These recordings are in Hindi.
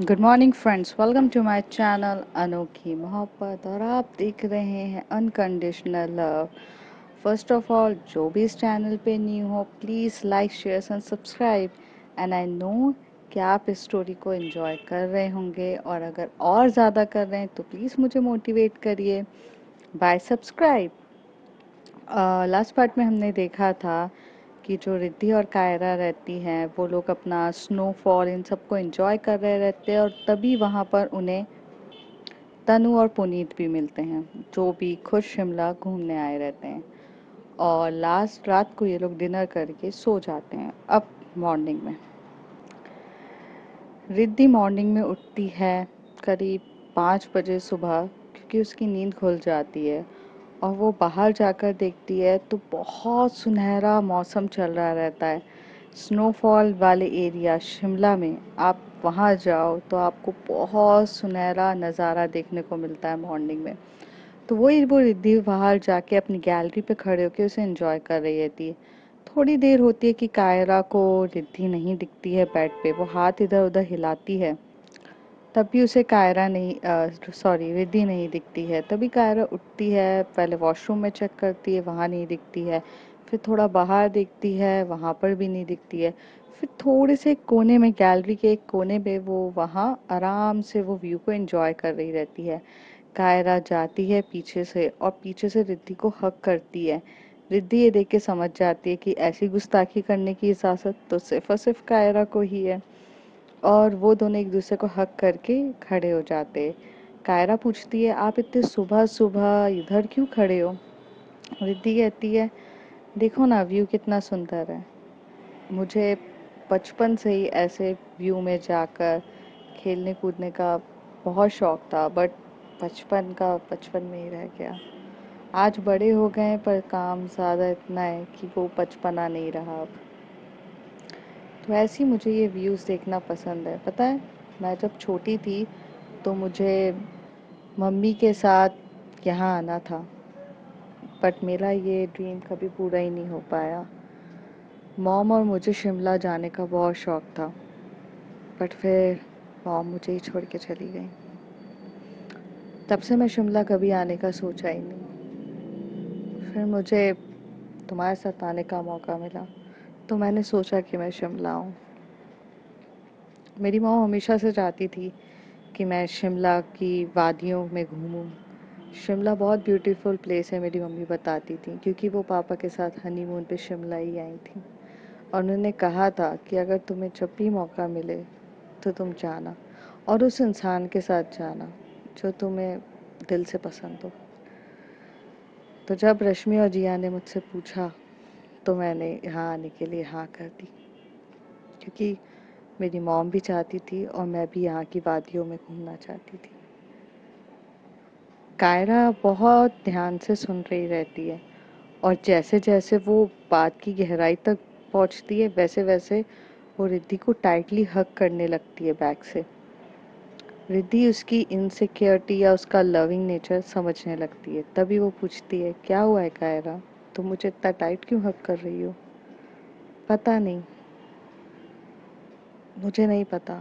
Good morning friends, welcome to my channel अनोखी मोहब्बत और आप देख रहे हैं unconditional love. First of all, जो भी इस चैनल पे न्यू हो please like share and subscribe. And I know कि आप इस स्टोरी को एंजॉय कर रहे होंगे और अगर और ज़्यादा कर रहे हैं तो प्लीज़ मुझे मोटिवेट करिए बाय सब्सक्राइब। लास्ट पार्ट में हमने देखा था कि जो रिद्धि और कायरा रहती हैं वो लोग अपना स्नोफॉल इन सबको एंजॉय कर रहे रहते हैं और तभी वहाँ पर उन्हें तनु और पुनीत भी मिलते हैं, जो भी खुश शिमला घूमने आए रहते हैं। और लास्ट रात को ये लोग डिनर करके सो जाते हैं। अब मॉर्निंग में रिद्धि मॉर्निंग में उठती है करीब 5 बजे सुबह, क्योंकि उसकी नींद खुल जाती है और वो बाहर जाकर देखती है तो बहुत सुनहरा मौसम चल रहा रहता है। स्नोफॉल वाले एरिया शिमला में आप वहाँ जाओ तो आपको बहुत सुनहरा नज़ारा देखने को मिलता है मॉर्निंग में। तो वो रिद्धि बाहर जाके अपनी गैलरी पे खड़े होके उसे एंजॉय कर रही रहती है। थोड़ी देर होती है कि कायरा को रिद्धि नहीं दिखती है बेड पे। वो हाथ इधर उधर हिलाती है, तब भी उसे कायरा नहीं सॉरी रिद्धि नहीं दिखती है। तभी कायरा उठती है, पहले वॉशरूम में चेक करती है, वहाँ नहीं दिखती है। फिर थोड़ा बाहर देखती है, वहाँ पर भी नहीं दिखती है। फिर थोड़े से कोने में, गैलरी के एक कोने पे, वो वहाँ आराम से वो व्यू को एंजॉय कर रही रहती है। कायरा जाती है पीछे से और पीछे से रिद्धि को हग करती है। रिद्धि ये देख के समझ जाती है कि ऐसी गुस्ताखी करने की इजाज़त तो सिर्फ और सिर्फ कायरा को ही है, और वो दोनों एक दूसरे को हग करके खड़े हो जाते हैं। कायरा पूछती है, आप इतने सुबह सुबह इधर क्यों खड़े हो? रिद्धि कहती है, देखो ना व्यू कितना सुंदर है। मुझे बचपन से ही ऐसे व्यू में जाकर खेलने कूदने का बहुत शौक था, बट बचपन का बचपन में ही रह गया। आज बड़े हो गए पर काम ज़्यादा इतना है कि वो बचपना नहीं रहा अब। तो ऐसे ही मुझे ये व्यूज़ देखना पसंद है। पता है, मैं जब छोटी थी तो मुझे मम्मी के साथ यहाँ आना था, बट मेरा ये ड्रीम कभी पूरा ही नहीं हो पाया। मॉम और मुझे शिमला जाने का बहुत शौक था, बट फिर मॉम मुझे ही छोड़ के चली गई। तब से मैं शिमला कभी आने का सोचा ही नहीं। फिर मुझे तुम्हारे साथ आने का मौका मिला तो मैंने सोचा कि मैं शिमला आऊँ। मेरी मॉम हमेशा से चाहती थी कि मैं शिमला की वादियों में घूमूं। शिमला बहुत ब्यूटीफुल प्लेस है, मेरी मम्मी बताती थी, क्योंकि वो पापा के साथ हनीमून पे शिमला ही आई थी। और उन्होंने कहा था कि अगर तुम्हें जब भी मौका मिले तो तुम जाना, और उस इंसान के साथ जाना जो तुम्हें दिल से पसंद हो। तो जब रश्मि और जिया ने मुझसे पूछा तो मैंने यहाँ आने के लिए हाँ कर दी, क्योंकि मेरी मॉम भी चाहती थी और मैं भी यहाँ की वादियों में घूमना चाहती थी। कायरा बहुत ध्यान से सुन रही रहती है और जैसे जैसे वो बात की गहराई तक पहुंचती है वैसे वैसे वो रिद्धि को टाइटली हग करने लगती है बैक से। रिद्धि उसकी इनसिक्योरिटी या उसका लविंग नेचर समझने लगती है। तभी वो पूछती है, क्या हुआ है कायरा, तुम मुझे इतना टाइट क्यों हग कर रही हो? पता नहीं, मुझे नहीं पता,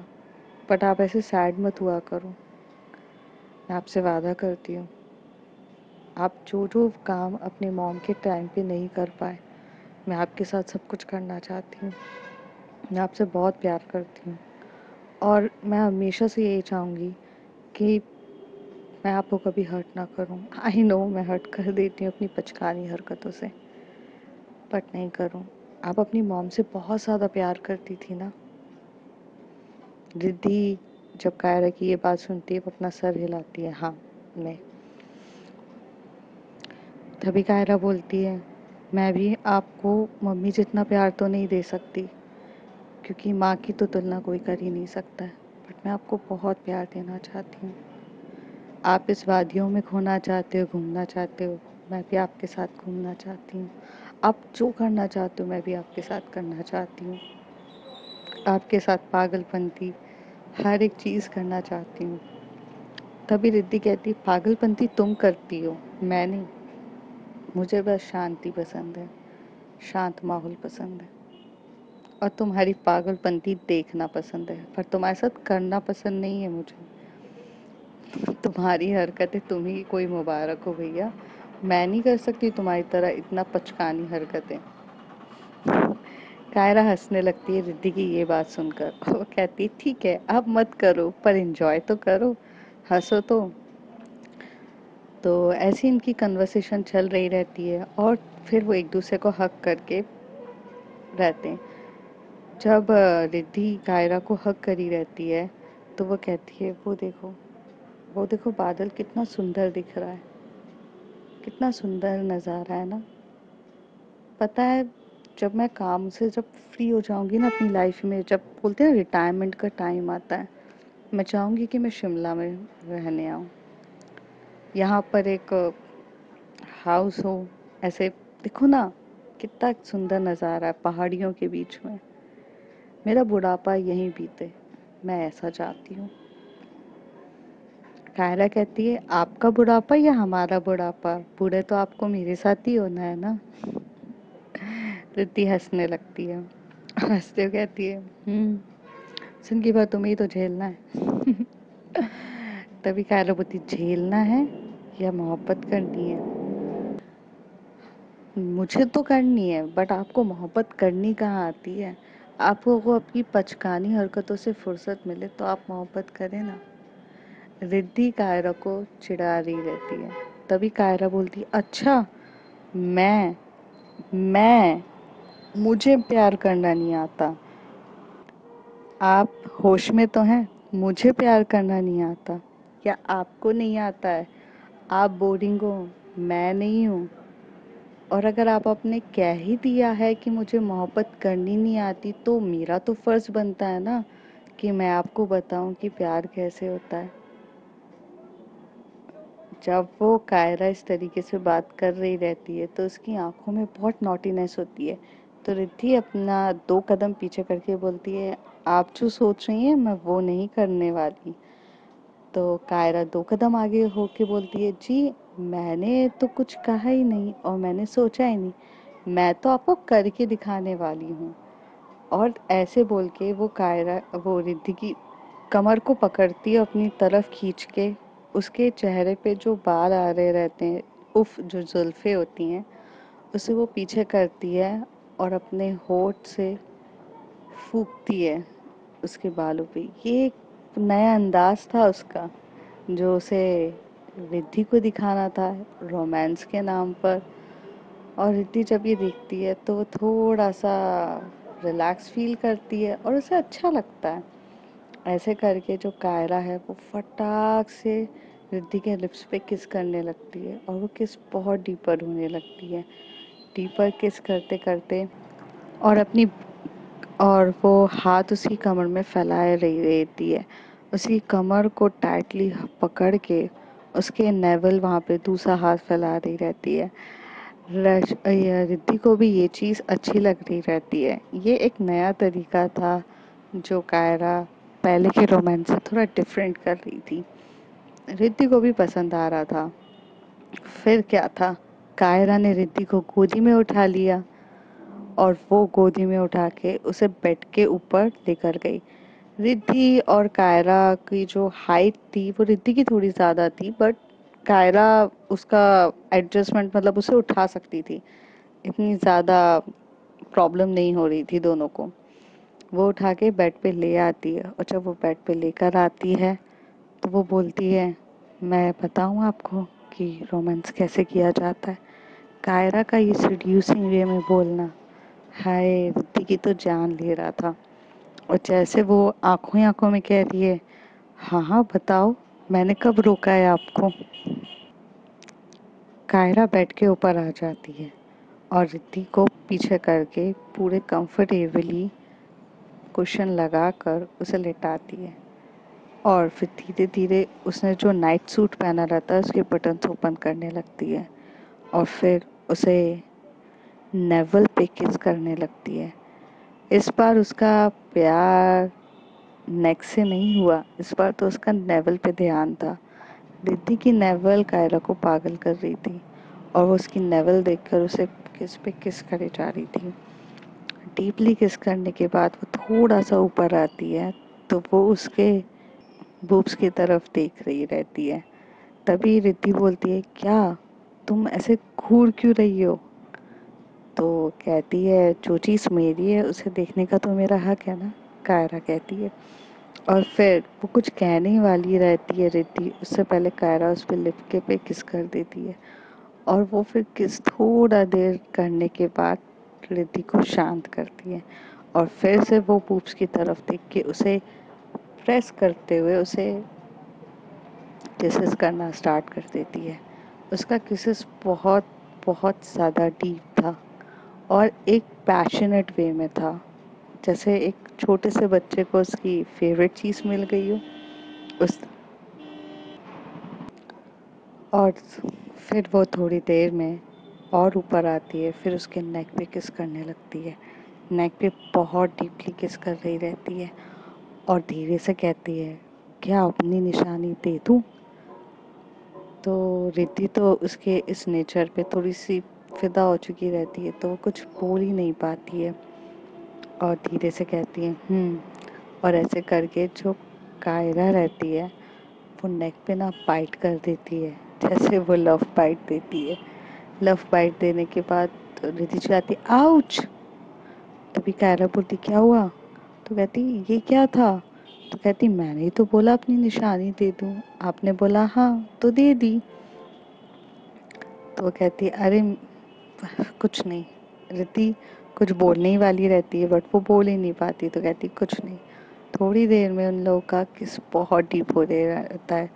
बट आप ऐसे सैड मत हुआ करो। मैं आपसे वादा करती हूँ, आप जो जो काम अपने मॉम के टाइम पे नहीं कर पाए, मैं आपके साथ सब कुछ करना चाहती हूँ। मैं आपसे बहुत प्यार करती हूँ और मैं हमेशा से यही चाहूँगी कि मैं आपको कभी हर्ट ना करूँ। आई नो मैं हर्ट कर देती हूँ अपनी बचकानी हरकतों से, बट नहीं करूँ। आप अपनी मॉम से बहुत ज़्यादा प्यार करती थी ना? रिद्धि जब कायरा की ये बात सुनती है वो अपना सर हिलाती है, हाँ मैं। तभी कायरा बोलती है, मैं भी आपको मम्मी जितना प्यार तो नहीं दे सकती, क्योंकि माँ की तो तुलना कोई कर ही नहीं सकता है, बट मैं आपको बहुत प्यार देना चाहती हूँ। आप इस वादियों में खोना चाहते हो, घूमना चाहते हो, मैं भी आपके साथ घूमना चाहती हूँ। आप जो करना चाहते हो मैं भी आपके साथ करना चाहती हूँ। आपके साथ पागलपंती हर एक चीज़ करना चाहती हूँ। तभी रिद्धि कहती, पागलपंती तुम करती हो, मैं नहीं। मुझे बस शांति पसंद है, शांत माहौल पसंद है। और तुम्हारी पागलपंती देखना पसंद है, पर तुम्हारे साथ करना पसंद नहीं है मुझे। तुम्हारी हरकतें तुम ही कोई मुबारक हो भैया। मैं नहीं कर सकती तुम्हारी तरह इतना पचकानी हरकतें। कायरा हंसने लगती है रिद्धि की ये बात सुनकर। वो कहती है ठीक है अब मत करो पर एंजॉय तो करो, हंसो तो ऐसी इनकी कन्वर्सेशन चल रही रहती है और फिर वो एक दूसरे को हक करके रहते हैं। जब रिद्धि कायरा को हक करी रहती है तो वो कहती है वो देखो बादल कितना सुंदर दिख रहा है, कितना सुंदर नज़ारा है ना। पता है जब मैं काम से जब फ्री हो जाऊंगी ना अपनी लाइफ में, जब बोलते हैं रिटायरमेंट का टाइम आता है, मैं चाहूंगी कि मैं शिमला में रहने आऊं। यहाँ पर एक हाउस हो, ऐसे देखो ना कितना सुंदर नज़ारा है पहाड़ियों के बीच में। मेरा बुढ़ापा यहीं बीते, मैं ऐसा चाहती हूँ। कायरा कहती है आपका बुढ़ापा या हमारा बुढ़ापा, बूढ़े तो आपको मेरे साथ ही होना है ना। रिद्धि हंसने लगती है, हंसते हुए कहती है जिंदगी भर तुम्हें ही तो झेलना है। तभी कायरा बोलती झेलना है या मोहब्बत करनी है। मुझे तो करनी है बट आपको मोहब्बत करनी कहाँ आती है। आपको को अपनी पचकानी हरकतों से फुर्सत मिले तो आप मोहब्बत करें ना। रिद्धि कायरा को चिढ़ा रही रहती है। तभी कायरा बोलती अच्छा मैं मैं मुझे प्यार करना नहीं आता। आप होश में तो हैं, मुझे प्यार करना नहीं आता या आपको नहीं आता है। आप बोरिंग हो, मैं नहीं हूँ। और अगर आप आपने कह ही दिया है कि मुझे मोहब्बत करनी नहीं आती तो मेरा तो फर्ज बनता है ना कि मैं आपको बताऊं कि प्यार कैसे होता है। जब वो कायरा इस तरीके से बात कर रही रहती है तो उसकी आंखों में बहुत नॉटीनेस होती है। तो रिद्धि अपना 2 कदम पीछे करके बोलती है आप जो सोच रही हैं मैं वो नहीं करने वाली। तो कायरा 2 कदम आगे होके बोलती है जी मैंने तो कुछ कहा ही नहीं और मैंने सोचा ही नहीं, मैं तो आपको करके दिखाने वाली हूँ। और ऐसे बोल के वो रिद्धि की कमर को पकड़ती है अपनी तरफ खींच के। उसके चेहरे पे जो बाल आ रहे रहते हैं, उफ जो जुल्फे होती हैं, उसे वो पीछे करती है और अपने होठ से फूकती है उसके बालों पे। ये एक नया अंदाज था उसका जो उसे रिद्धि को दिखाना था रोमांस के नाम पर। और रिद्धि जब ये देखती है तो वो थोड़ा सा रिलैक्स फील करती है और उसे अच्छा लगता है। ऐसे करके जो कायरा है वो फटाक से रिद्धि के लिप्स पे किस करने लगती है और वो किस बहुत डीपर होने लगती है। डीपर किस करते करते और अपनी और वो हाथ उसकी कमर में फैलाए रही रहती है। उसकी कमर को टाइटली पकड़ के उसके नेवल वहाँ पे दूसरा हाथ फैला रही रहती है। रिद्धि को भी ये चीज़ अच्छी लग रही रहती है। ये एक नया तरीका था जो कायरा पहले के रोमांस से थोड़ा डिफरेंट कर रही थी। रिद्धि को भी पसंद आ रहा था। फिर क्या था, कायरा ने रिद्धि को गोदी में उठा लिया और वो गोदी में उठा के उसे बेड के ऊपर लेकर गई। रिद्धि और कायरा की जो हाइट थी वो रिद्धि की थोड़ी ज़्यादा थी बट कायरा उसका एडजस्टमेंट मतलब उसे उठा सकती थी। इतनी ज़्यादा प्रॉब्लम नहीं हो रही थी दोनों को। वो उठा के बेड पे ले आती है और जब वो बेड पे लेकर आती है तो वो बोलती है मैं बताऊँ आपको कि रोमांस कैसे किया जाता है। कायरा का ये सेड्यूसिंग वे में बोलना हाय रिद्धि की तो जान ले रहा था। और जैसे वो आंखों ही आंखों में कह रही है हाँ हाँ बताओ, मैंने कब रोका है आपको। कायरा बेड के ऊपर आ जाती है और रिद्धि को पीछे करके पूरे कंफर्टेबली कुशन लगाकर उसे लेटाती है। और फिर धीरे धीरे उसने जो नाइट सूट पहना रहता है उसके बटन्स ओपन करने लगती है और फिर उसे नेवल पे किस करने लगती है। इस बार उसका प्यार नेक से नहीं हुआ, इस बार तो उसका नेवल पे ध्यान था। रिद्धि की नेवल कायरा को पागल कर रही थी और वो उसकी नेवल देखकर उसे किस पे किस करे जा रही थी। डीपली किस करने के बाद वो थोड़ा सा ऊपर आती है, तो वो उसके बूब्स की तरफ देख रही रहती है। तभी रिद्धि बोलती है, क्या तुम ऐसे घूर क्यों रही हो? तो कहती है, जो चीज़ मेरी है उसे देखने का तो मेरा हक है ना, कायरा कहती है। और फिर वो कुछ कहने ही वाली रहती है रिद्धि, उससे पहले कायरा उस पे लिपके पे किस कर देती है। और वो फिर किस थोड़ा देर करने के बाद रिद्धि को शांत करती है, और फिर से वो पूप्स की तरफ देख के उसे प्रेस करते हुए उसे किसेस करना स्टार्ट कर देती है। उसका किसेस बहुत बहुत ज़्यादा डीप था और एक पैशनेट वे में था, जैसे एक छोटे से बच्चे को उसकी फेवरेट चीज़ मिल गई हो उस। और फिर वो थोड़ी देर में और ऊपर आती है, फिर उसके नेक पे किस करने लगती है। नेक पे बहुत डीपली किस कर रही रहती है और धीरे से कहती है, क्या अपनी निशानी दे दूँ? तो रिद्धि तो उसके इस नेचर पे थोड़ी सी फिदा हो चुकी रहती है, तो वो कुछ बोल ही नहीं पाती है और धीरे से कहती है, और ऐसे करके जो कायरा रहती है वो नेक पे ना बाइट कर देती है, जैसे वो लव बाइट देती है। लव बाइट देने के बाद रिद्धि चिल्लाती, आउच! तभी कायरा बोलती, क्या हुआ? तो कहती, ये क्या था? तो कहती, मैंने ही तो बोला अपनी निशानी दे दूं, आपने बोला हाँ तो दे दी। तो वो कहती, अरे कुछ नहीं। रिद्धि कुछ बोलने ही वाली रहती है बट वो बोल ही नहीं पाती, तो कहती कुछ नहीं। थोड़ी देर में उन लोगों का किस बहुत डीप हो रहता है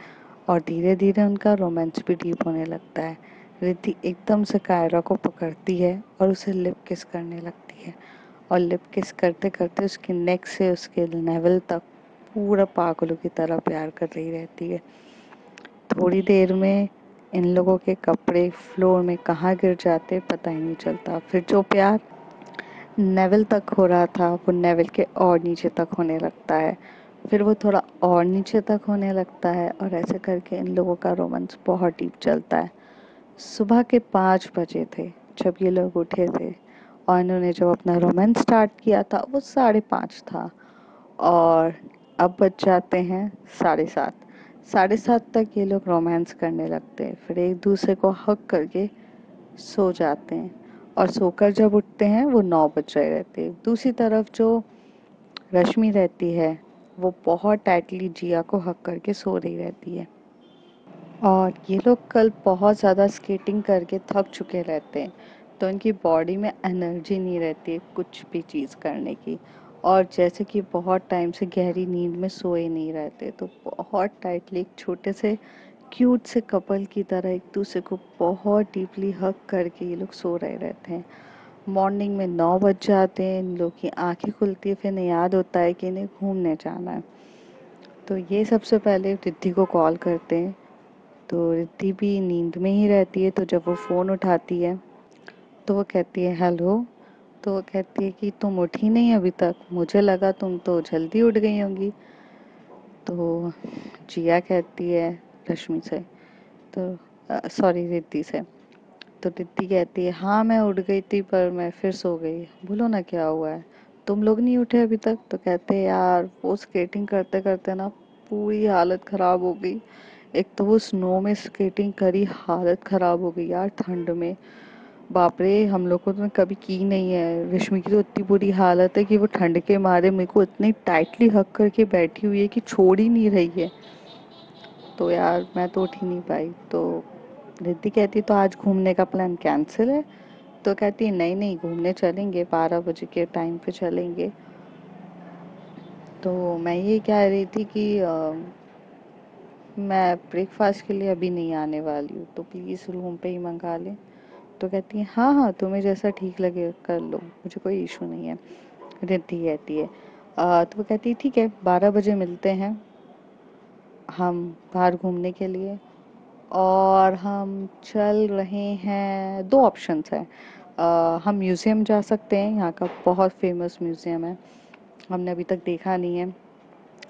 और धीरे धीरे उनका रोमांस भी डीप होने लगता है। रिद्धि एकदम से कायरा को पकड़ती है और उसे लिप किस करने लगती है, और लिप किस करते करते उसके नेक से उसके नेवल तक पूरा पागलों की तरह प्यार कर रही रहती है। थोड़ी देर में इन लोगों के कपड़े फ्लोर में कहाँ गिर जाते पता ही नहीं चलता। फिर जो प्यार नेवल तक हो रहा था वो नेवल के और नीचे तक होने लगता है, फिर वो थोड़ा और नीचे तक होने लगता है, और ऐसे करके इन लोगों का रोमांस बहुत डीप चलता है। सुबह के 5 बजे थे जब ये लोग उठे थे, और इन्होंने जब अपना रोमांस स्टार्ट किया था वो 5:30 था, और अब बज जाते हैं 7:30। 7:30 तक ये लोग रोमांस करने लगते हैं, फिर एक दूसरे को हग करके सो जाते हैं, और सोकर जब उठते हैं वो 9 बज रहे रहते हैं। दूसरी तरफ जो रश्मि रहती है वो बहुत टाइटली जिया को हग करके सो रही रहती है, और ये लोग कल बहुत ज़्यादा स्केटिंग करके थक चुके रहते हैं, तो इनकी बॉडी में एनर्जी नहीं रहती है कुछ भी चीज़ करने की, और जैसे कि बहुत टाइम से गहरी नींद में सोए नहीं रहते, तो बहुत टाइटली एक छोटे से क्यूट से कपल की तरह एक दूसरे को बहुत डीपली हग करके ये लोग सो रहे रहते हैं। मॉर्निंग में 9 बज जाते हैं, इन लोग की आंखें खुलती है, फिर इन्हें याद होता है कि इन्हें घूमने जाना है। तो ये सबसे पहले रिद्धि को कॉल करते हैं, तो रिद्धि भी नींद में ही रहती है, तो जब वो फ़ोन उठाती है तो वो कहती है, हेलो। तो वो कहती है कि तुम उठी नहीं अभी तक, मुझे लगा तुम तो जल्दी उठ गई होंगी। तो जिया कहती है रश्मि से, तो सॉरी रिद्धि से। तो रिद्धि कहती है, हाँ मैं उठ गई थी पर मैं फिर सो गई, बोलो ना क्या हुआ है, तुम लोग नहीं उठे अभी तक? तो कहते हैं, यार वो स्केटिंग करते करते ना पूरी हालत ख़राब हो गई। एक तो वो स्नो में स्केटिंग करी, हालत ख़राब हो गई यार ठंड में। बाप रे, हम लोग को तो कभी की नहीं है। रश्मि की तो इतनी बुरी हालत है कि वो ठंड के मारे मेरे को इतनी टाइटली हक करके बैठी हुई है कि छोड़ ही नहीं रही है। तो यार मैं तो उठ ही नहीं पाई। तो रिद्धि कहती, तो आज घूमने का प्लान कैंसिल है? तो कहती है, नहीं नहीं, घूमने चलेंगे, 12 बजे के टाइम पे चलेंगे। तो मैं ये कह रही थी कि मैं ब्रेकफास्ट के लिए अभी नहीं आने वाली हूँ, तो प्लीज़ रूम पे ही मंगा लें। तो कहती है, हाँ हाँ, तुम्हें जैसा ठीक लगे कर लो, मुझे कोई इशू नहीं है। रिद्धि कहती है, तो वो कहती है, ठीक है 12 बजे मिलते हैं हम बाहर घूमने के लिए। और हम चल रहे हैं, दो ऑप्शंस हैं। हम म्यूज़ियम जा सकते हैं, यहाँ का बहुत फेमस म्यूज़ियम है, हमने अभी तक देखा नहीं है।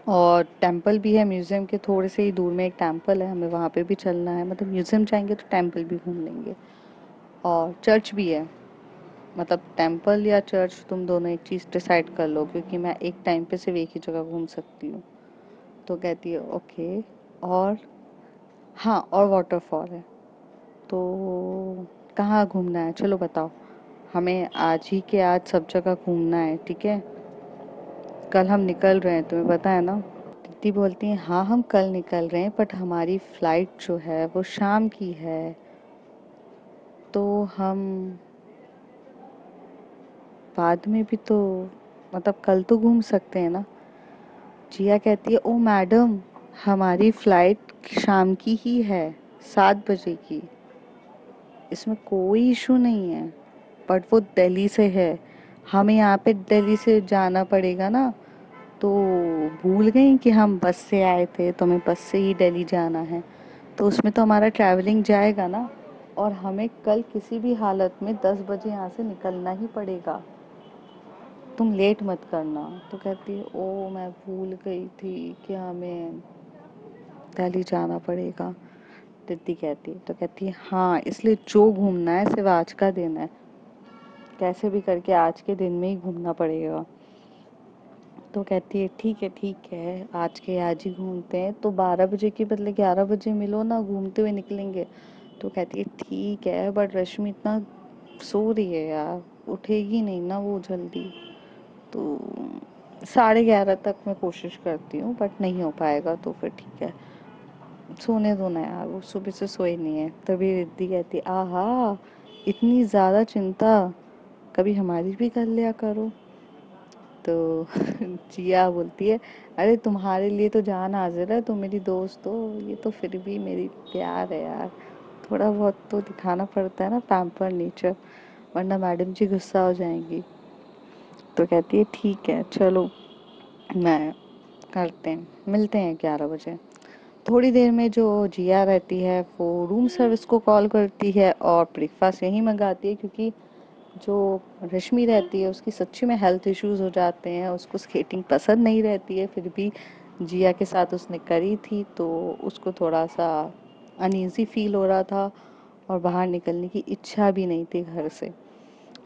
और टेम्पल भी है, म्यूज़ियम के थोड़े से ही दूर में एक टेम्पल है, हमें वहाँ पे भी चलना है। मतलब म्यूज़ियम जाएंगे तो टेम्पल भी घूम लेंगे, और चर्च भी है। मतलब टेम्पल या चर्च, तुम दोनों एक चीज़ डिसाइड कर लो, क्योंकि मैं एक टाइम पे सिर्फ एक ही जगह घूम सकती हूँ। तो कहती है ओके। और हाँ, और वाटरफॉल है। तो कहाँ घूमना है, चलो बताओ। हमें आज ही के आज सब जगह घूमना है, ठीक है। कल हम निकल रहे हैं, तुम्हें पता है ना। दीदी बोलती हैं हाँ हम कल निकल रहे हैं, बट हमारी फ्लाइट जो है वो शाम की है। तो हम बाद में भी तो, मतलब कल तो घूम सकते हैं ना। जिया कहती है ओ मैडम, हमारी फ्लाइट शाम की ही है, 7 बजे की। इसमें कोई इशू नहीं है, बट वो दिल्ली से है। हमें यहाँ पे दिल्ली से जाना पड़ेगा ना। तो भूल गई कि हम बस से आए थे, तो हमें बस से ही दिल्ली जाना है। तो उसमें तो हमारा ट्रैवलिंग जाएगा ना। और हमें कल किसी भी हालत में 10 बजे यहाँ से निकलना ही पड़ेगा। तुम लेट मत करना। तो कहती है ओ मैं भूल गई थी कि हमें दिल्ली जाना पड़ेगा। दीदी कहती है, तो कहती है हाँ इसलिए जो घूमना है सिर्फ आज का दिन है, कैसे भी करके आज के दिन में ही घूमना पड़ेगा। तो कहती है ठीक है, आज के आज ही घूमते हैं। तो 12 बजे के बदले 11 बजे मिलो ना, घूमते हुए निकलेंगे। तो कहती है ठीक है, बट रश्मि इतना सो रही है यार, उठेगी नहीं ना वो जल्दी। तो 11:30 तक मैं कोशिश करती हूँ, बट नहीं हो पाएगा तो फिर ठीक है, सोने दो ना यार, वो सुबह से सोई नहीं है। तभी रिद्धि कहती है आहा, इतनी ज़्यादा चिंता कभी हमारी भी कर लिया करो। तो जिया बोलती है अरे तुम्हारे लिए तो जान हाजिर है, तुम मेरी दोस्त हो, ये तो फिर भी मेरी प्यार है यार, थोड़ा बहुत तो दिखाना पड़ता है ना पैम्पर नेचर, वरना मैडम जी गुस्सा हो जाएंगी। तो कहती है ठीक है चलो, मैं करते हैं, मिलते हैं 11 बजे। थोड़ी देर में जो जिया रहती है वो रूम सर्विस को कॉल करती है और ब्रेकफास्ट यहीं मंगाती है, क्योंकि जो रश्मि रहती है उसकी सच्ची में हेल्थ इश्यूज हो जाते हैं, उसको स्केटिंग पसंद नहीं रहती है, फिर भी जिया के साथ उसने करी थी तो उसको थोड़ा सा अनईजी फील हो रहा था और बाहर निकलने की इच्छा भी नहीं थी घर से।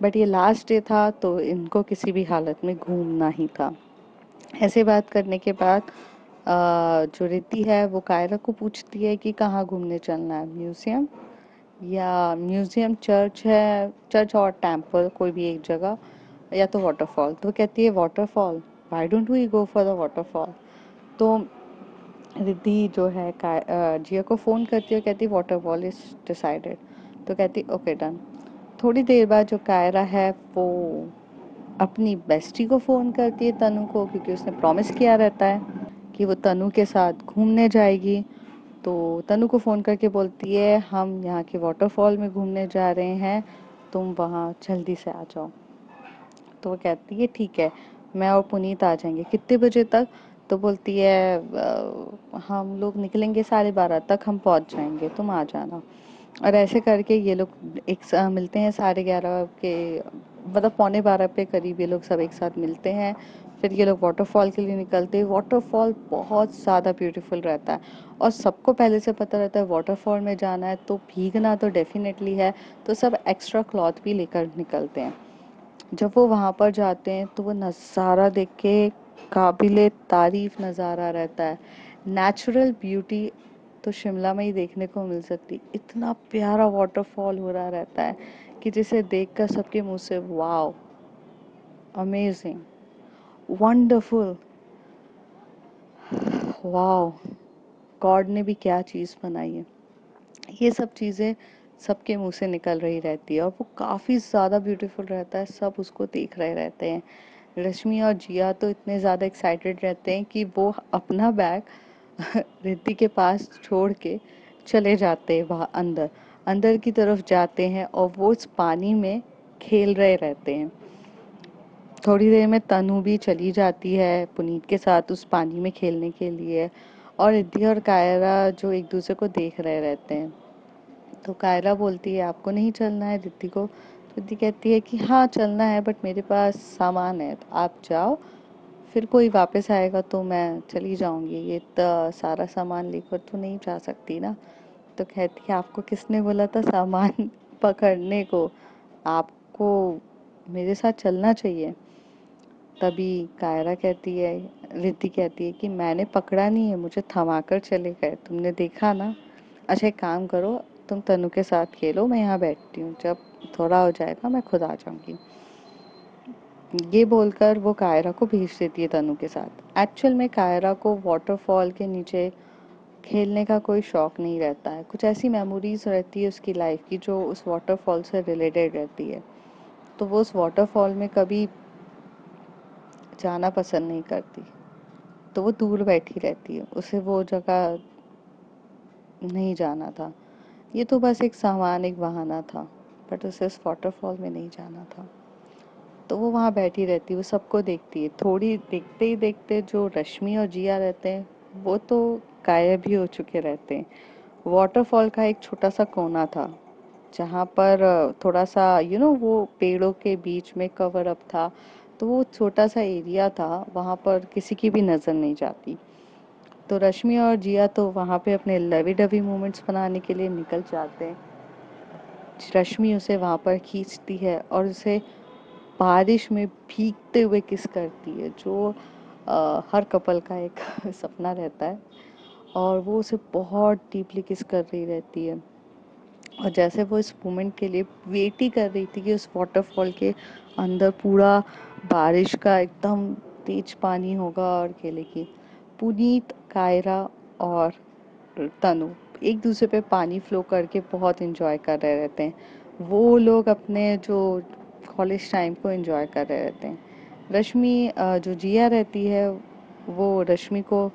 बट ये लास्ट डे था तो इनको किसी भी हालत में घूमना ही था। ऐसे बात करने के बाद जो रिद्धि है वो कायरा को पूछती है कि कहाँ घूमने चलना है, म्यूजियम या म्यूजियम, चर्च है, चर्च और टेम्पल कोई भी एक जगह, या तो वाटरफॉल। तो कहती है waterfall, why don't we go for the waterfall. तो रिद्धि जो है जिया को फ़ोन करती है और कहती है वाटरफॉल इज डिसाइडेड। तो कहती ओके डन। थोड़ी देर बाद जो कायरा है वो अपनी बेस्टी को फ़ोन करती है, तनु को, क्योंकि उसने प्रॉमिस किया रहता है कि वो तनु के साथ घूमने जाएगी। तो तनु को फ़ोन करके बोलती है हम यहाँ के वाटरफॉल में घूमने जा रहे हैं, तुम वहाँ जल्दी से आ जाओ। तो वो कहती है ठीक है, मैं और पुनीत आ जाएंगे, कितने बजे तक। तो बोलती है हम लोग निकलेंगे 12:30 तक हम पहुँच जाएंगे, तुम आ जाना। और ऐसे करके ये लोग मिलते हैं 11:30 के, मतलब 11:45 पे करीब ये लोग सब एक साथ मिलते हैं। फिर ये लोग वाटरफॉल के लिए निकलते हैं। वाटरफॉल बहुत ज़्यादा ब्यूटीफुल रहता है और सबको पहले से पता रहता है वाटरफॉल में जाना है तो भीगना तो डेफिनेटली है, तो सब एक्स्ट्रा क्लॉथ भी लेकर निकलते हैं। जब वो वहाँ पर जाते हैं तो वो नज़ारा देख के काबिले तारीफ नज़ारा रहता है। नेचुरल ब्यूटी तो शिमला में ही देखने को मिल सकती, इतना प्यारा वाटरफॉल हो रहा रहता है कि जिसे देखकर सबके मुंह से wow, amazing, wonderful, wow, God ने भी क्या चीज़ बनाई है, ये सब चीज़ें सबके मुंह से निकल रही रहती है। और वो काफ़ी ज़्यादा ब्यूटीफुल रहता है, सब उसको देख रहे रहते हैं। रश्मि और जिया तो इतने ज़्यादा एक्साइटेड रहते हैं कि वो अपना बैग रिद्धि के पास छोड़ के चले जाते हैं वहाँ अंदर, अंदर की तरफ जाते हैं और वो उस पानी में खेल रहे रहते हैं। थोड़ी देर में तनु भी चली जाती है पुनीत के साथ उस पानी में खेलने के लिए, और रिद्धि और कायरा जो एक दूसरे को देख रहे रहते हैं। तो कायरा बोलती है आपको नहीं चलना है रिद्धि को। तो रिद्धि कहती है कि हाँ चलना है, बट मेरे पास सामान है, तो आप जाओ, फिर कोई वापस आएगा तो मैं चली जाऊंगी, ये तो सारा सामान लेकर तो नहीं जा सकती ना। तो कहती है आपको किसने बोला था सामान पकड़ने को, आपको मेरे साथ चलना चाहिए। तभी कायरा कहती है, रिद्धि कहती है कि मैंने पकड़ा नहीं है, मुझे थमा कर चले गए, तुमने देखा ना। अच्छा एक काम करो, तुम तनु के साथ खेलो, मैं यहाँ बैठती हूँ, जब थोड़ा हो जाएगा मैं खुद आ जाऊंगी। ये बोलकर वो कायरा को भेज देती है तनु के साथ। एक्चुअल में कायरा को वाटरफॉल के नीचे खेलने का कोई शौक नहीं रहता है, कुछ ऐसी मेमोरीज रहती है उसकी लाइफ की जो उस वाटरफॉल से रिलेटेड रहती है, तो वो उस वाटरफॉल में कभी जाना पसंद नहीं करती। तो वो दूर बैठी रहती है, उसे वो जगह नहीं जाना था। ये तो बस एक सामान, एक बहाना था, बट उसे उस वाटरफॉल में नहीं जाना था। तो वो वहाँ बैठी रहती है, वो सबको देखती है। थोड़ी देखते ही देखते जो रश्मि और जिया रहते हैं वो तो गायब ही हो चुके रहते हैं। वाटरफॉल का एक छोटा सा कोना था जहाँ पर थोड़ा सा वो पेड़ों के बीच में कवर अप था, तो वो छोटा सा एरिया था, वहाँ पर किसी की भी नज़र नहीं जाती। तो रश्मि और जिया तो वहाँ पे अपने लवी डवी मोमेंट्स बनाने के लिए निकल जाते हैं। रश्मि उसे वहाँ पर खींचती है और उसे बारिश में भीगते हुए किस करती है, जो हर कपल का एक सपना रहता है। और वो उसे बहुत डीपली किस कर रही रहती है, और जैसे वो इस मोमेंट के लिए वेट ही कर रही थी कि उस वाटरफॉल के अंदर पूरा बारिश का एकदम तेज पानी होगा और खेलेगी। पुनीत, कायरा और तनु एक दूसरे पे पानी फ्लो करके बहुत एंजॉय कर रहे रहते हैं। वो लोग अपने जो कॉलेज टाइम को एंजॉय कर रहे रहते हैं। रश्मि जो जिया रहती है वो रश्मि को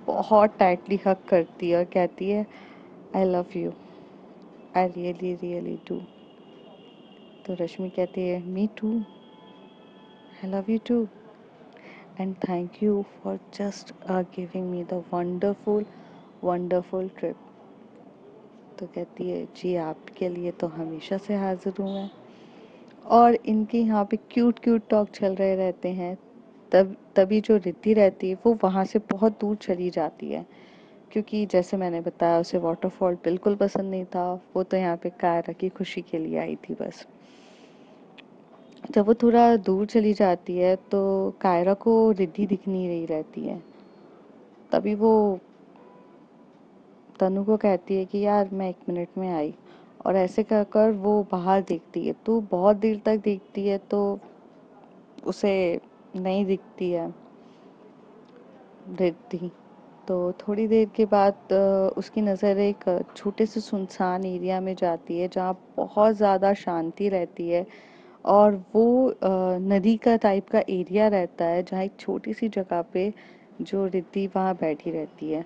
बहुत टाइटली हग करती है और कहती है I love you, I really really do. तो रश्मि कहती है me too, I love you too, and thank you for just giving me the wonderful wonderful trip. तो कहती है जी आपके लिए तो हमेशा से हाजिर हूँ मैं। और इनके यहाँ पे क्यूट क्यूट टॉक चल रहे रहते हैं। तब तभी जो रिद्धि रहती है वो वहाँ से बहुत दूर चली जाती है, क्योंकि जैसे मैंने बताया उसे वाटरफॉल बिल्कुल पसंद नहीं था। वो तो यहाँ पे कायरा की खुशी के लिए आई थी बस। जब वो थोड़ा दूर चली जाती है तो कायरा को रिद्धि दिख नहीं रही रहती है। तभी वो तनु को कहती है कि यार मैं 1 मिनट में आई, और ऐसे कर कर वो बाहर देखती है, तो बहुत देर तक देखती है तो उसे नहीं दिखती है रिद्धि। तो थोड़ी देर के बाद उसकी नज़र एक छोटे से सुनसान एरिया में जाती है जहाँ बहुत ज़्यादा शांति रहती है, और वो नदी का टाइप का एरिया रहता है जहाँ एक छोटी सी जगह पे जो रिद्धि वहाँ बैठी रहती है।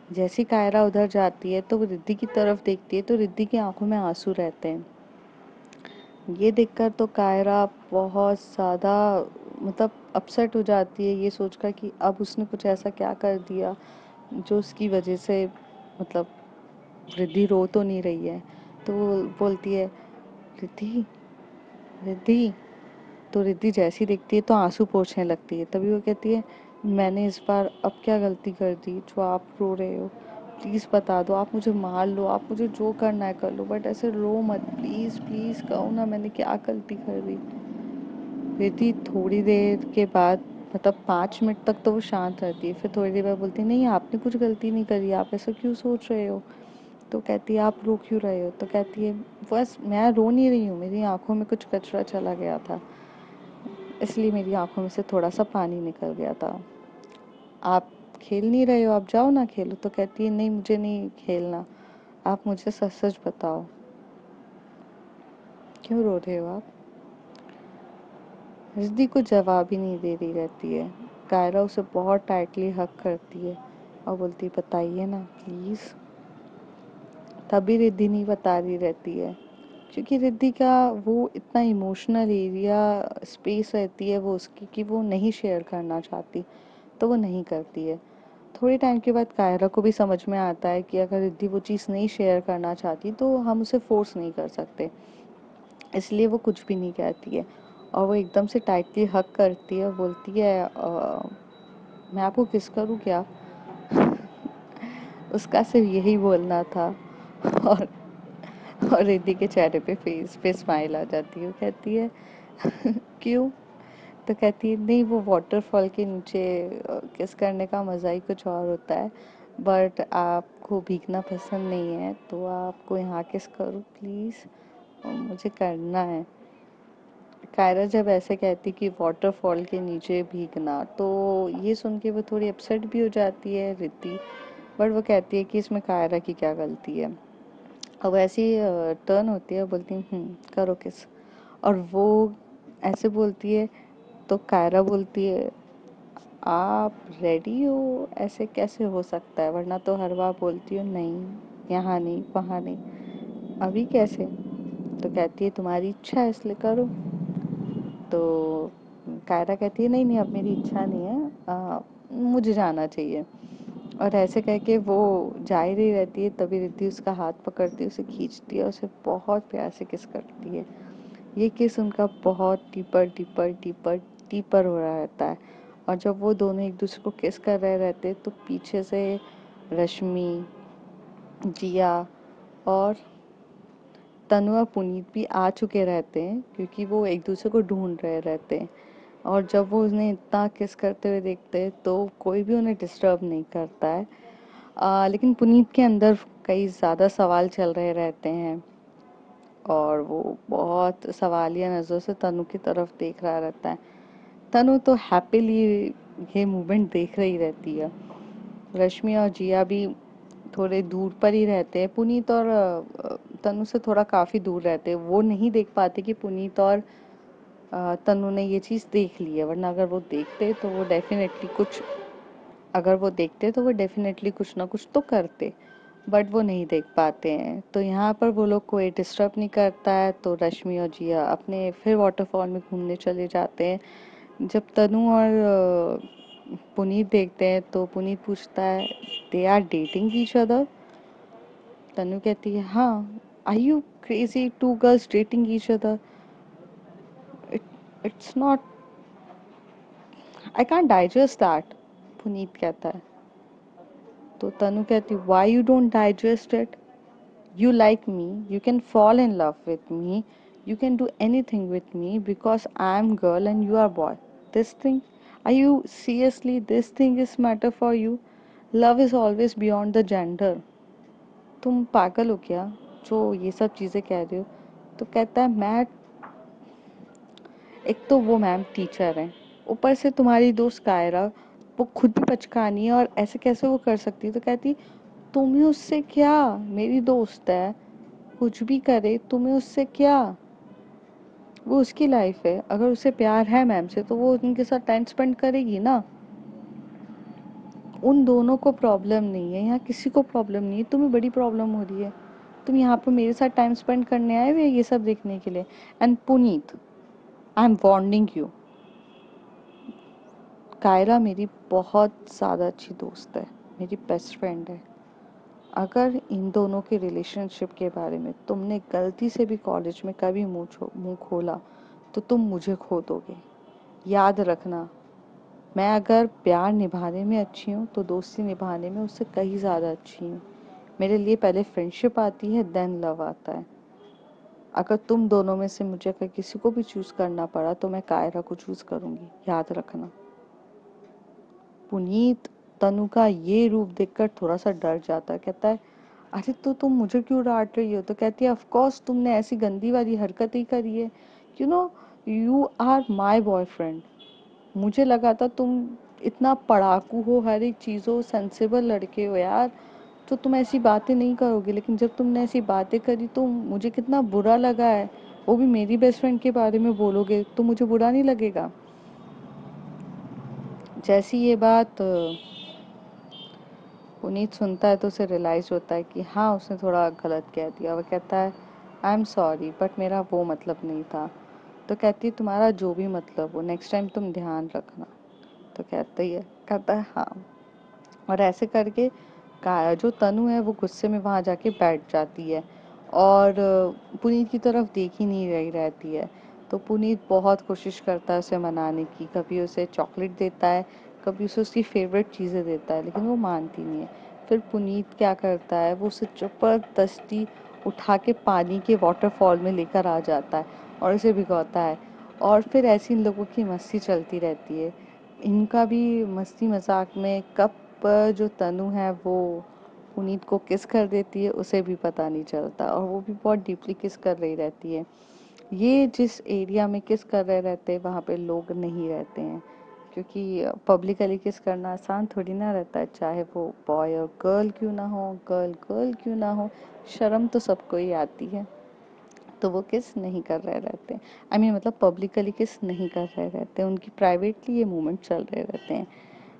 जैसी कायरा उधर जाती है तो वो रिद्धि की तरफ देखती है तो रिद्धि की आंखों में आंसू रहते हैं। ये देखकर तो कायरा बहुत ज़्यादा मतलब अपसेट हो जाती है, ये सोचकर कि अब उसने कुछ ऐसा क्या कर दिया जो उसकी वजह से मतलब रिद्धि रो तो नहीं रही है। तो वो बोलती है रिद्धि, रिद्धि। तो रिद्धि जैसी दिखती है तो आंसू पोंछने लगती है। तभी वो कहती है मैंने इस बार अब क्या गलती कर दी जो आप रो रहे हो, प्लीज़ बता दो, आप मुझे मार लो, आप मुझे जो करना है कर लो, बट ऐसे रो मत, प्लीज़ प्लीज़ कहो ना मैंने क्या गलती कर दी। रिद्धि थोड़ी देर के बाद मतलब 5 मिनट तक तो वो शांत रहती है, फिर थोड़ी देर बाद बोलती है नहीं आपने कुछ गलती नहीं करी, आप ऐसा क्यों सोच रहे हो। तो कहती है आप रो क्यों रहे हो। तो कहती है बस मैं रो नहीं रही हूँ, मेरी आंखों में कुछ कचरा चला गया था, इसलिए मेरी आंखों में से थोड़ा सा पानी निकल गया था। आप खेल नहीं रहे हो, आप जाओ ना खेलो। तो कहती है नहीं मुझे नहीं खेलना, आप मुझे सच सच बताओ क्यों रो रहे हो आप। रिद्धि को जवाब ही नहीं दे रही रहती है। कायरा उसे बहुत टाइटली हग करती है और बोलती बताइए ना प्लीज़। तभी रिद्धि नहीं बता रही रहती है, क्योंकि रिद्धि का वो इतना इमोशनल एरिया स्पेस रहती है वो उसकी कि वो नहीं शेयर करना चाहती, तो वो नहीं करती है। थोड़े टाइम के बाद कायरा को भी समझ में आता है कि अगर रिद्धि वो चीज़ नहीं शेयर करना चाहती तो हम उसे फोर्स नहीं कर सकते, इसलिए वो कुछ भी नहीं कहती है। और वो एकदम से टाइटली हग करती है, बोलती है मैं आपको किस करूँ क्या। उसका सिर्फ यही बोलना था। और और रिद्धि के चेहरे पे फेस पे स्माइल आ जाती है, वो कहती है क्यों? तो कहती है नहीं, वो वाटरफॉल के नीचे किस करने का मज़ा ही कुछ और होता है, बट आपको भीगना पसंद नहीं है तो आपको यहाँ किस करूँ प्लीज़, मुझे करना है। कायरा जब ऐसे कहती कि वाटरफॉल के नीचे भीगना, तो ये सुन के वो थोड़ी अपसेट भी हो जाती है रिद्धि, बट वो कहती है कि इसमें कायरा की क्या गलती है। अब ऐसी टर्न होती है, बोलती है करो किस, और वो ऐसे बोलती है तो कायरा बोलती है आप रेडी हो, ऐसे कैसे हो सकता है, वरना तो हर बार बोलती हो नहीं, यहाँ नहीं वहाँ नहीं, अभी कैसे। तो कहती है तुम्हारी इच्छा है इसलिए करो। तो कायरा कहती है नहीं नहीं, अब मेरी इच्छा नहीं है, मुझे जाना चाहिए। और ऐसे कह के वो जा ही रही रहती है, तभी रिद्धि उसका हाथ पकड़ती है, उसे खींचती है, उसे बहुत प्यार से किस करती है। ये किस उनका बहुत डीपर डीपर डीपर डीपर हो रहा रहता है। और जब वो दोनों एक दूसरे को किस कर रहे रहते हैं, तो पीछे से रश्मि, जिया और तनु और पुनीत भी आ चुके रहते हैं, क्योंकि वो एक दूसरे को ढूंढ रहे रहते हैं। और जब वो उन्हें इतना किस करते हुए देखते हैं तो कोई भी उन्हें डिस्टर्ब नहीं करता है। लेकिन पुनीत के अंदर कई ज़्यादा सवाल चल रहे रहते हैं, और वो बहुत सवालिया नज़रों से तनु की तरफ देख रहा रहता है। तनु तो हैप्पीली ये मूवमेंट देख रही रहती है। रश्मि और जिया भी थोड़े दूर पर ही रहते हैं, पुनीत और तनु से थोड़ा काफ़ी दूर रहते हैं। वो नहीं देख पाते कि पुनीत और तनु ने ये चीज़ देख ली है, वरना अगर वो देखते तो वो डेफिनेटली कुछ ना कुछ तो करते, बट वो नहीं देख पाते हैं। तो यहाँ पर वो लोग कोई डिस्टर्ब नहीं करता है, तो रश्मि और जिया अपने फिर वाटरफॉल में घूमने चले जाते हैं। जब तनु और पुनीत देखते हैं तो पुनीत पूछता है they are dating each other. Tanu कहती है हाँ, are you crazy, two girls dating each other, it's not, I can't digest that, Puneet कहता है। तो तनु कहती why you don't digest it, you like me, you can fall in love with me, you can do anything with me because I am girl and you are boy. This thing, are you seriously, this thing is matter for you? Love is always beyond the gender. तुम पागल हो क्या जो ये सब चीज़ें कह रहे हो। तो कहता है मैं, एक तो वो मैम टीचर हैं, ऊपर से तुम्हारी दोस्त कायरा, वो खुद भी पचकानी है, और ऐसे कैसे वो कर सकती है। तो कहती तुम्हें उससे क्या, मेरी दोस्त है, कुछ भी करे तुम्हें उससे क्या, वो उसकी लाइफ है, अगर उसे प्यार है मैम से तो वो उनके साथ टाइम स्पेंड करेगी ना। उन दोनों को प्रॉब्लम नहीं है, यहाँ किसी को प्रॉब्लम नहीं है, तुम्हें बड़ी प्रॉब्लम हो रही है। तुम यहाँ पर मेरे साथ टाइम स्पेंड करने आए हुए ये सब देखने के लिए। And Puneet, I am warning you, Kaira मेरी बहुत ज़्यादा अच्छी दोस्त है, मेरी बेस्ट फ्रेंड है। अगर इन दोनों के रिलेशनशिप के बारे में तुमने गलती से भी कॉलेज में कभी मुंह खोला तो तुम मुझे खो दोगे, याद रखना। मैं अगर प्यार निभाने में अच्छी हूँ तो दोस्ती निभाने में उससे कहीं ज़्यादा अच्छी हूँ। मेरे लिए पहले फ्रेंडशिप आती है, देन लव आता है। अगर तुम दोनों में से मुझे अगर किसी को भी चूज़ करना पड़ा तो मैं कायरा को चूज़ करूँगी, याद रखना। पुनीत तनु का ये रूप देखकर थोड़ा सा डर जाता है, कहता है अरे तो तुम मुझे क्यों डांट रही हो। तो कहती है ऑफ कोर्स तुमने ऐसी गंदी वाली हरकत ही करी है, you know, you are my boyfriend. मुझे लगा था तुम इतना पढ़ाकू हो, हर एक चीज़ हो, सेंसिबल लड़के हो यार, तो तुम ऐसी बातें नहीं करोगे, लेकिन जब तुमने ऐसी बातें करी तो मुझे कितना बुरा लगा है। वो भी मेरी बेस्ट फ्रेंड के बारे में बोलोगे तो मुझे बुरा नहीं लगेगा। जैसी ये बात पुनीत सुनता है तो उसे रियलाइज होता है कि हाँ उसने थोड़ा गलत कह दिया। वह कहता है आई एम सॉरी, बट मेरा वो मतलब नहीं था। तो कहती है तुम्हारा जो भी मतलब हो, नेक्स्ट टाइम तुम ध्यान रखना। तो कहता है हाँ। और ऐसे करके का जो तनु है वो गुस्से में वहाँ जाके बैठ जाती है, और पुनीत की तरफ देख ही नहीं रही रहती है। तो पुनीत बहुत कोशिश करता है उसे मनाने की, कभी उसे चॉकलेट देता है, कभी उसे उसकी फेवरेट चीज़ें देता है, लेकिन वो मानती नहीं है। फिर पुनीत क्या करता है, वो उसे जबरदस्ती उठा के पानी के वाटरफॉल में लेकर आ जाता है और उसे भिगोता है। और फिर ऐसी इन लोगों की मस्ती चलती रहती है। इनका भी मस्ती मजाक में कब जो तनु है वो पुनीत को किस कर देती है उसे भी पता नहीं चलता, और वो भी बहुत डीपली किस कर रही रहती है। ये जिस एरिया में किस कर रहे रहते हैं वहाँ पे लोग नहीं रहते हैं, क्योंकि पब्लिकली किस करना आसान थोड़ी ना रहता है, चाहे वो बॉय और गर्ल क्यों ना हो, गर्ल गर्ल क्यों ना हो, शर्म तो सबको ही आती है। तो वो किस नहीं कर रहे रहते हैं, मतलब पब्लिकली किस नहीं कर रहे रहते हैं, उनकी प्राइवेटली ये मूवमेंट चल रहे रहते हैं।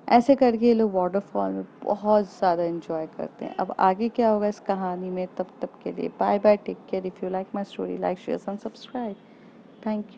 ऐसे करके ये लोग वाटरफॉल में बहुत ज़्यादा एंजॉय करते हैं। अब आगे क्या होगा इस कहानी में, तब तक के लिए bye bye, take care. If you like my story, like share and subscribe. Thank you.